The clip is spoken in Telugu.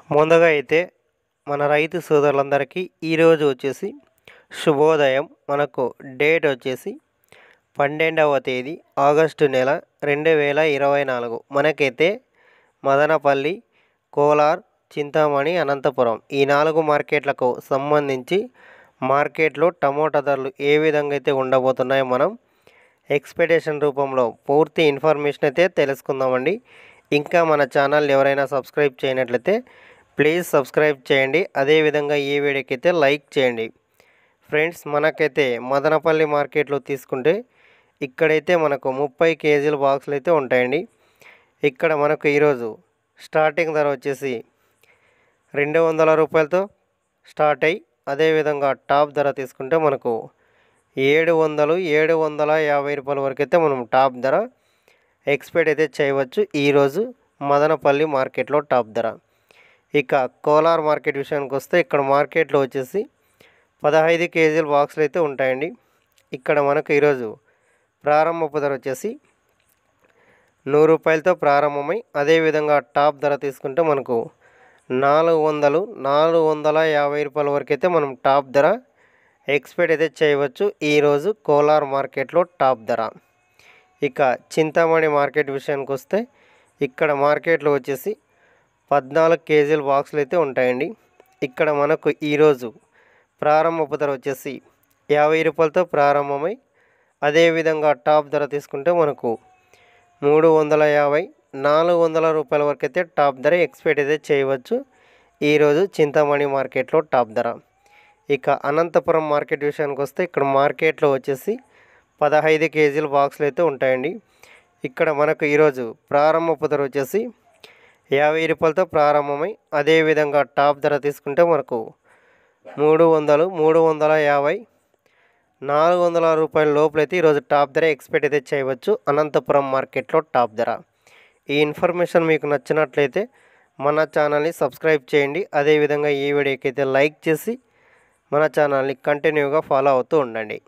ముందుగా అయితే మన రైతు సోదరులందరికీ ఈరోజు వచ్చేసి శుభోదయం. మనకు డేట్ వచ్చేసి 12వ తేదీ ఆగస్టు నెల 2024. మనకైతే మదనపల్లి, కోలార్, చింతామణి, అనంతపురం ఈ 4 మార్కెట్లకు సంబంధించి మార్కెట్లో టమోటా ధరలు ఏ విధంగా అయితే ఉండబోతున్నాయో మనం ఎక్స్పెక్టేషన్ రూపంలో పూర్తి ఇన్ఫర్మేషన్ అయితే తెలుసుకుందామండి. ఇంకా మన ఛానల్ ఎవరైనా సబ్స్క్రైబ్ చేయనట్లయితే ప్లీజ్ సబ్స్క్రైబ్ చేయండి. అదేవిధంగా ఈ వీడియోకి అయితే లైక్ చేయండి. ఫ్రెండ్స్, మనకైతే మదనపల్లి మార్కెట్లో తీసుకుంటే ఇక్కడైతే మనకు 30 కేజీల బాక్సులు అయితే ఉంటాయండి. ఇక్కడ మనకు ఈరోజు స్టార్టింగ్ ధర వచ్చేసి 200 రూపాయలతో స్టార్ట్ అయ్యి అదేవిధంగా టాప్ ధర తీసుకుంటే మనకు 700, 750 రూపాయల వరకు అయితే మనం టాప్ ధర ఎక్స్పెక్ట్ అయితే చేయవచ్చు ఈరోజు మదనపల్లి మార్కెట్లో టాప్ ధర. ఇక కోలార్ మార్కెట్ విషయానికి వస్తే ఇక్కడ మార్కెట్లో వచ్చేసి 15 కేజీల బాక్సులు అయితే ఉంటాయండి. ఇక్కడ మనకు ఈరోజు ప్రారంభపు ధర వచ్చేసి 100 రూపాయలతో ప్రారంభమై అదేవిధంగా టాప్ ధర తీసుకుంటే మనకు 400, 450 రూపాయల వరకు అయితే మనం టాప్ ధర ఎక్స్పెక్ట్ అయితే చేయవచ్చు ఈరోజు కోలార్ మార్కెట్లో టాప్ ధర. ఇక చింతామణి మార్కెట్ విషయానికి వస్తే ఇక్కడ మార్కెట్లో వచ్చేసి 14 కేజీల బాక్సులు అయితే ఉంటాయండి. ఇక్కడ మనకు ఈరోజు ప్రారంభపు ధర వచ్చేసి 50 రూపాయలతో ప్రారంభమై అదేవిధంగా టాప్ ధర తీసుకుంటే మనకు 350, 400 రూపాయల వరకు అయితే టాప్ ధర ఎక్స్పెక్ట్ అయితే చేయవచ్చు ఈరోజు చింతామణి మార్కెట్లో టాప్ ధర. ఇక అనంతపురం మార్కెట్ విషయానికి వస్తే ఇక్కడ మార్కెట్లో వచ్చేసి 15 కేజీల బాక్సులు అయితే ఉంటాయండి. ఇక్కడ మనకు ఈరోజు ప్రారంభపు ధర వచ్చేసి 50 రూపాయలతో ప్రారంభమై అదేవిధంగా టాప్ ధర తీసుకుంటే మనకు 300, 350, 400 రూపాయల లోపలైతే ఈరోజు టాప్ ధర ఎక్స్పెక్ట్ అయితే చేయవచ్చు అనంతపురం మార్కెట్లో టాప్ ధర. ఈ ఇన్ఫర్మేషన్ మీకు నచ్చినట్లయితే మన ఛానల్ని సబ్స్క్రైబ్ చేయండి. అదేవిధంగా ఈ వీడియోకి అయితే లైక్ చేసి మన ఛానల్ని కంటిన్యూగా ఫాలో అవుతూ ఉండండి.